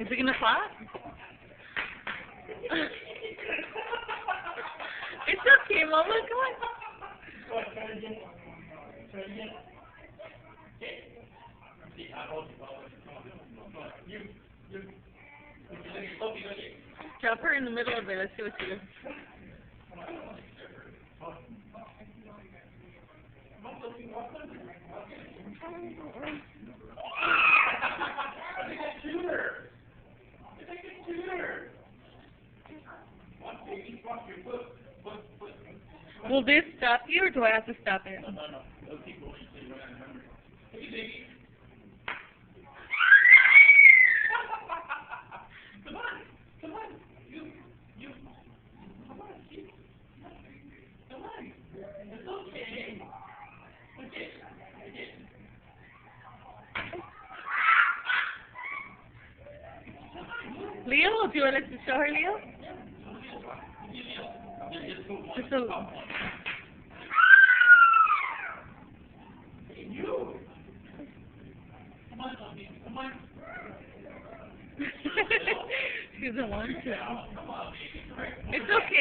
Is it gonna flop? It's okay, Mama. Come on. Try again. Try again. Drop her in the middle of it. Let's see what she does. Will this stop you, or do I have to stop it? No. Those people Hey, baby. Come on. Come on. You. Come on. Come on. It's okay. Okay. Leo, do you want us to show her, Leo? Just a... You. Come on, come on. She doesn't want to. Come on, baby. It's okay.